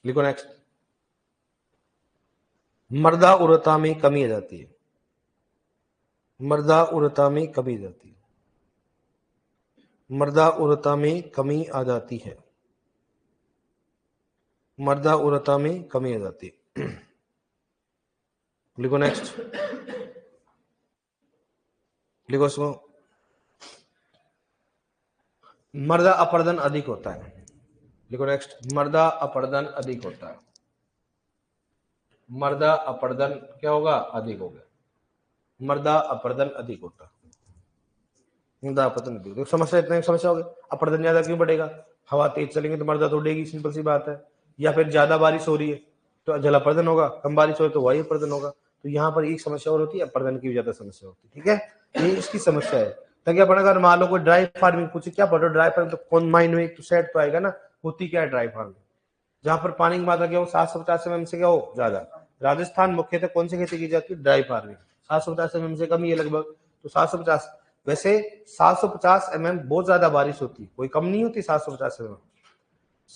A: लिखो नेक्स्ट। मृदा उर्वरता में कमी आ जाती है, मृदा उर्वरता में कमी आ जाती है, मृदा उर्वरता में कमी आ जाती है, मृदा उर्वरता में कमी आ जाती है। लिखो नेक्स्ट। लिखो इसको, मृदा अपरदन अधिक होता है। लिखो नेक्स्ट। मृदा अपरदन अधिक होता है, मृदा अपरदन क्या होगा, अधिक होगा, मृदा अपरदन अधिक होता है, मृदा अपरदन अधिक। तो समस्या, इतनी समस्या होगी, अपरदन ज्यादा क्यों बढ़ेगा, हवा तेज चलेंगे तो मृदा तो उड़ेगी, सिंपल सी बात है। या फिर ज्यादा बारिश हो रही है तो जल अपरदन होगा, कम बारिश हो तो वायु अपरदन होगा। तो यहाँ पर एक समस्या और होती है, अपरदन की भी ज्यादा समस्या होती है। ठीक है, ये इसकी समस्या है। ताकि अपन अगर मान लो कोई ड्राई फार्मिंग पूछे, क्या पढ़ो ड्राई फार्मिंग, तो कौन माइंड में तो सेट तो आएगा ना, होती क्या है ड्राई फार्मिंग, जहां पर पानी की मात्रा क्या हो 750 mm से क्या हो ज्यादा। राजस्थान मुख्यतः कौन सी खेती की जाती है, ड्राई फार्मिंग। 750 mm से कम ही है लगभग, तो 750। वैसे 750 mm बहुत ज्यादा बारिश होती है, कोई कम नहीं होती 750 mm।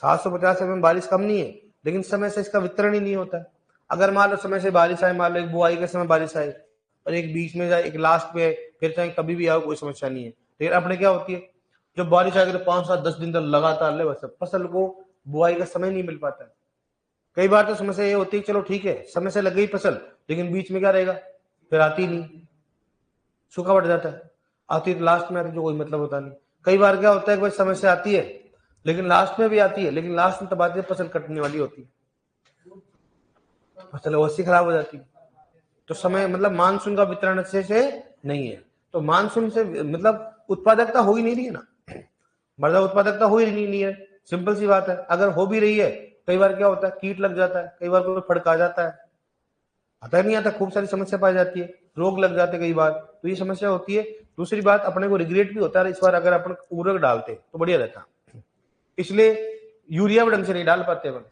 A: 750 mm बारिश कम नहीं है, लेकिन समय से इसका वितरण ही नहीं होता है। अगर मान लो समय से बारिश आए, मान लो एक बुआई के समय बारिश आए और एक बीच में जाए, एक लास्ट में, फिर चाहे कभी भी आओ, कोई समस्या नहीं है। लेकिन अपने क्या होती है, जब बारिश आएगी तो 5 7 10 दिन तक लगातार ले, बस फसल को बुआई का समय नहीं मिल पाता है। कई बार तो समस्या ये होती है, चलो ठीक है समय से लग गई फसल, लेकिन बीच में क्या रहेगा, फिर आती नहीं, सूखा पड़ जाता है, आती तो लास्ट में आती, जो कोई मतलब होता नहीं। कई बार क्या होता है कि भाई समस्या आती है लेकिन लास्ट में भी आती है, लेकिन लास्ट में तब आती है फसल कटने वाली होती है, फसल अवश्य खराब हो जाती है। तो समय मतलब मानसून का वितरण अच्छे से नहीं है, तो मानसून से मतलब उत्पादकता हो ही नहीं रही है ना, मृदा उत्पादकता हो ही नहीं है, सिंपल सी बात है। अगर हो भी रही है, कई बार क्या होता है, कीट लग जाता है, कई बार कोई फड़का जाता है, आता नहीं आता, खूब सारी समस्या पाई जाती है, रोग लग जाते कई बार, तो ये समस्या होती है। दूसरी बात, अपने को रिग्रेट भी होता है इस बार अगर अपन उर्वरक डालते तो बढ़िया रहता, इसलिए यूरिया भी ढंग से नहीं डाल पाते अपन,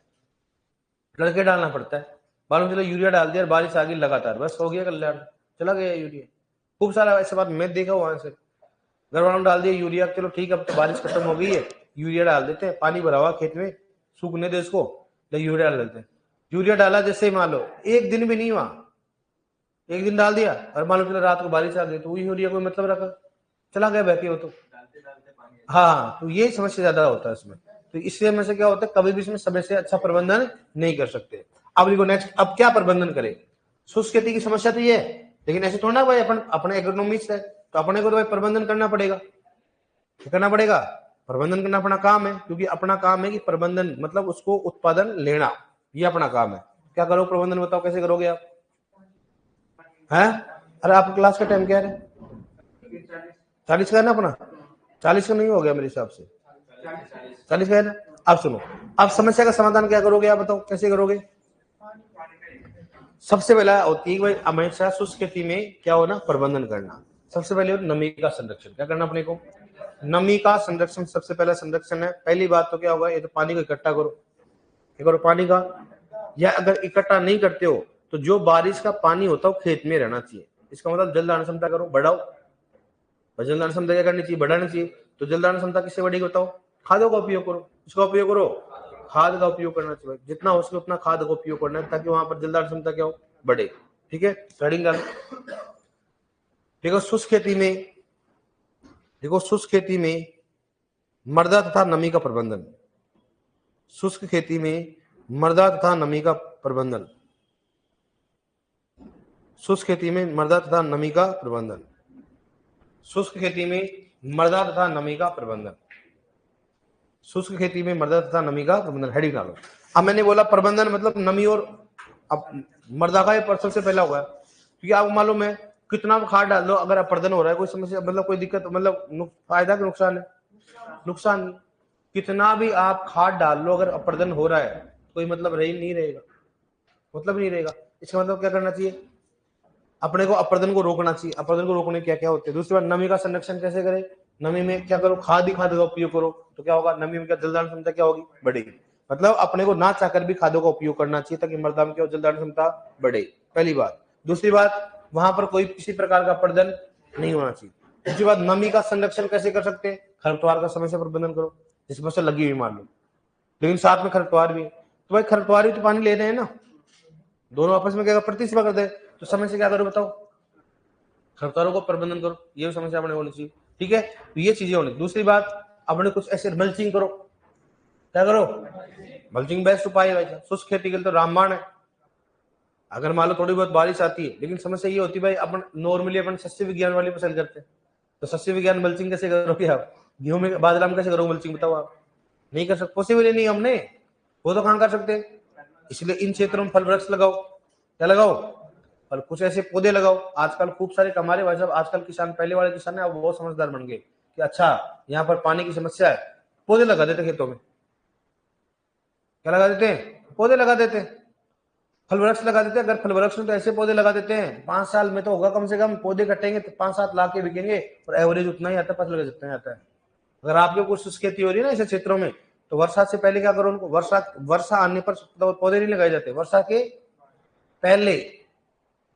A: लड़के डालना पड़ता है। मालूम चलो यूरिया डाल दिया, बारिश आ गई लगातार, बस हो गया कल्याण, चला गया यूरिया। खूब सारा ऐसा बात मैं देखा वहां से, घर वालों डाल दिया यूरिया, चलो ठीक है अब तो बारिश खत्म हो गई है, यूरिया डाल देते हैं, पानी भरा हुआ खेत में, सूखने दे इसको, तो यूरिया डाल देते हैं। यूरिया डाला जैसे ही मान लो एक दिन भी नहीं हुआ, एक दिन डाल दिया और मान लो चलो रात को बारिश आ गई, तो यूरिया कोई मतलब रखा, चला गया बहके वो तो। हाँ, तो ये समस्या ज्यादा होता है इसमें, तो इसलिए में से क्या होता है, कभी भी इसमें समय से अच्छा प्रबंधन नहीं कर सकते। अब देखो नेक्स्ट, अब क्या प्रबंधन करें, शुष्क खेती की समस्या तो ये है, लेकिन ऐसे थोड़ा ना भाई अपन अपने एग्रोनॉमिस्ट है तो अपने को तो भाई प्रबंधन करना पड़ेगा, करना पड़ेगा, प्रबंधन करना अपना काम है, क्योंकि अपना काम है कि प्रबंधन मतलब उसको उत्पादन लेना, ये अपना काम है। क्या करो प्रबंधन, बताओ कैसे करोगे आप, हैं? अरे आपका क्लास का टाइम क्या है, 40 का है ना अपना, 40 का नहीं हो गया मेरे हिसाब से, 40 का है ना। अब सुनो, अब समस्या का समाधान क्या करोगे आप बताओ, कैसे करोगे। सबसे पहला होती है भाई हमेशा शुष्क खेती में क्या होना, प्रबंधन करना। सबसे पहले नमी का संरक्षण, क्या करना अपने को, नमी का संरक्षण सबसे पहला संरक्षण है। पहली बात तो क्या होगा, ये तो पानी को इकट्ठा करो, क्या करो पानी का, या अगर इकट्ठा नहीं करते हो तो जो बारिश का पानी होता है वो खेत में रहना चाहिए। इसका मतलब जल धारण क्षमता करो, बढ़ाओ। और जल धारण क्षमता क्या करनी चाहिए? बढ़ानी चाहिए। तो जल धारण क्षमता किससे बढ़ेगी बताओ? खादों का उपयोग करो। इसका उपयोग करो, खाद का उपयोग करना चाहिए। जितना हो सके उतना खाद का उपयोग करना है ताकि वहां पर जल धारण क्षमता क्या हो? बढ़े। ठीक है, हेडिंग डालो। देखो शुष्क खेती में मृदा तथा नमी का प्रबंधन। शुष्क खेती में मृदा तथा नमी का प्रबंधन। शुष्क खेती में मृदा तथा नमी का प्रबंधन। शुष्क खेती में मृदा तथा नमी का प्रबंधन। शुष्क खेती में मृदा तथा नमी का प्रबंधन, हेडिंग डालो। अब मैंने बोला प्रबंधन मतलब नमी और अब मृदा का ये सबसे पहला होगा, क्योंकि आपको मालूम है कितना खाद डाल दो अगर अपर्दन हो रहा है कोई समस्या, मतलब कोई दिक्कत, मतलब फायदा कि नुकसान है? नुकसान। कितना भी आप खाद डाल लो अगर अपर्दन हो रहा है कोई मतलब नहीं रहेगा, मतलब नहीं रहेगा। इसका मतलब क्या करना चाहिए? अपने को अपर्दन को रोकना चाहिए। अपर्दन को रोकने क्या क्या होते हैं? दूसरी बात, नमी का संरक्षण कैसे करें? नमी में क्या करो? खाद का उपयोग करो। तो क्या होगा? नमी में क्या जल धारण क्षमता क्या होगी? बढ़ेगी। मतलब अपने को ना चाहकर भी खादों का उपयोग करना चाहिए ताकि मृदा में क्या जल धारण क्षमता बढ़े, पहली बात। दूसरी बात, वहां पर कोई किसी प्रकार का अपर्दन नहीं होना चाहिए। दूसरी बात, नमी का संरक्षण कैसे कर सकते हैं? खरपतवार का समय से प्रबंधन करो। जिस फसल लगी हुई मान लो, लेकिन साथ में खरपतवार भी है, तो भाई खरपतवार भी तो पानी ले रहे हैं ना, दोनों आपस में क्या प्रतिस्पर्धा कर दे, तो समय से क्या करो बताओ? खरपतवारों को प्रबंधन करो। ये भी समस्या अपने होनी चाहिए। ठीक है, तो ये चीजें होनी। दूसरी बात, अपने कुछ ऐसे मल्चिंग करो। क्या करो? मल्चिंग बेस्ट उपाय है भाई। शुष्क खेती के लिए तो रामबाण है। अगर मान लो थोड़ी बहुत बारिश आती है, लेकिन समस्या ये होती है भाई अपन नॉर्मली अपन सस्य विज्ञान वाली पसंद करते हैं, तो सस्य विज्ञान मल्चिंग कैसे करोगे आप? गेहूं में बाजरा में कैसे करोगे मल्चिंग बताओ आप? नहीं कर सकते, पॉसिबल ही नहीं हमने, वो तो कहां कर सकते। इसलिए इन क्षेत्रों में फल वृक्ष लगाओ। क्या लगाओ? और कुछ ऐसे पौधे लगाओ। आजकल खूब सारे हमारे भाई साहब, आजकल किसान, पहले वाले किसान है, अब बहुत समझदार बन गए कि अच्छा यहाँ पर पानी की समस्या है, पौधे लगा देते खेतों में। क्या लगा देते हैं? पौधे लगा देते हैं, फल वृक्ष लगा देते हैं। अगर फल वृक्ष में तो ऐसे पौधे लगा देते हैं 5 साल में तो होगा कम से कम, पौधे कटेंगे तो 5-7 लाख के बिकेंगे, और एवरेज उतना ही आता है, फसल जितना ही आता है। अगर आपके कुछ शुष्क खेती हो रही है ना ऐसे क्षेत्रों में, तो वर्षा से पहले क्या करो उनको, वर्षा आने पर तो पौधे नहीं लगाए जाते, वर्षा के पहले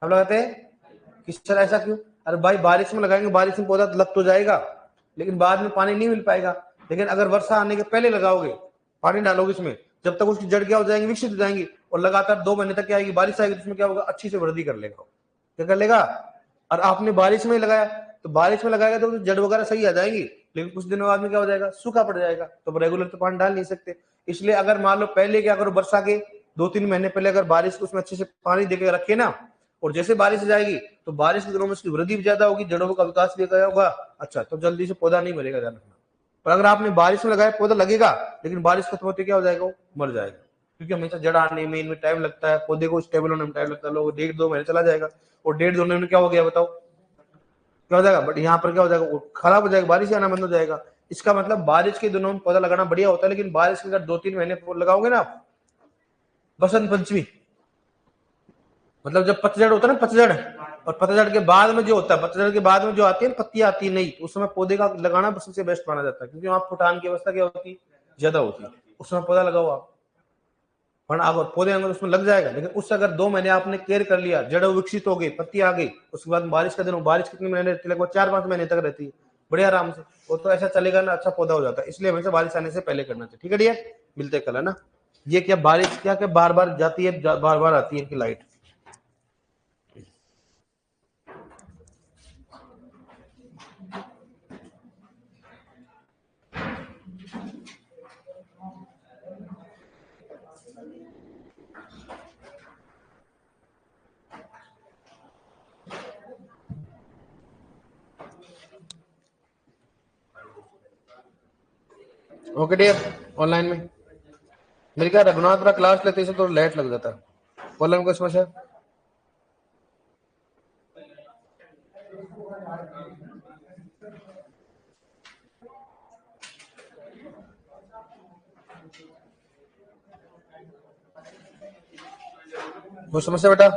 A: अब लगाते हैं। किस तरह, ऐसा क्यों? अरे भाई बारिश में लगाएंगे, बारिश में पौधा लग तो जाएगा लेकिन बाद में पानी नहीं मिल पाएगा। लेकिन अगर वर्षा आने के पहले लगाओगे, पानी डालोगे इसमें, जब तक उसकी जड़ क्या हो जाएंगी? विकसित हो जाएंगी, और लगातार 2 महीने तक क्या आएगी? बारिश आएगी, तो उसमें क्या होगा? अच्छी से वृद्धि कर लेगा। क्या कर लेगा? और आपने बारिश में लगाया, तो बारिश में लगाएगा तो जड़ वगैरह सही आ जाएगी, लेकिन कुछ दिनों बाद में क्या हो जाएगा? सूखा पड़ जाएगा, तो रेगुलर तो पानी डाल नहीं सकते। इसलिए अगर मान लो पहले क्या करो, वर्षा के 2-3 महीने पहले अगर बारिश उसमें अच्छे से पानी देके रखे ना, और जैसे बारिश जाएगी तो बारिश के दिनों में उसकी वृद्धि भी ज्यादा होगी, जड़ों का विकास भी ज्यादा होगा। अच्छा, तो जल्दी से पौधा नहीं मरेगा, ध्यान रखना। पर अगर आपने बारिश में लगाया, पौधा लगेगा, लेकिन बारिश खत्म होते क्या हो जाएगा? वो मर जाएगा, क्योंकि हमेशा जड़ आने में इनमें टाइम लगता है, पौधे को स्टेबल होने में टाइम लगता है। लोग 1.5-2 महीने चला जाएगा, और 1.5-2 महीने में क्या हो गया बताओ? क्या हो जाएगा? बट यहाँ पर क्या हो जाएगा? वो खराब हो जाएगा, बारिश आना बंद हो जाएगा। इसका मतलब बारिश के दिनों में पौधा लगाना बढ़िया होता है, लेकिन बारिश के अगर 2-3 महीने लगाओगे ना आप, बसंत पंचमी मतलब जब पतझड़ होता है ना, पतझड़, और पतझड़ के बाद में जो होता है, पतझड़ के बाद में जो आती है ना पत्तियां आती है नहीं, उस समय पौधे का लगाना सबसे बेस्ट माना जाता है, क्योंकि वहां फुटान की अवस्था क्या होती है? ज्यादा होती है। उस समय पौधा लगाओ आप, वरना अगर पौधे अगर उसमें लग जाएगा, लेकिन उससे अगर 2 महीने आपने केयर कर लिया, जड़ विकसित हो गई, पत्ती आ गई, उसके बाद बारिश का दिन, बारिश कितने महीने रहती है? लगभग 4-5 महीने तक रहती है, बढ़िया आराम से। वो तो ऐसा चलेगा ना, अच्छा पौधा हो जाता है। इसलिए हमेशा बारिश आने से पहले करना चाहिए। ठीक है डियर, मिलते कल, है ना। ये क्या बारिश क्या क्या बार बार जाती है, बार बार आती है इनकी लाइट। ओके डियर, ऑनलाइन में मेरे क्या रघुनाथ का क्लास लेते से तो लेट लग जाता है। ऑनलाइन को समस्या, वो समस्या बेटा।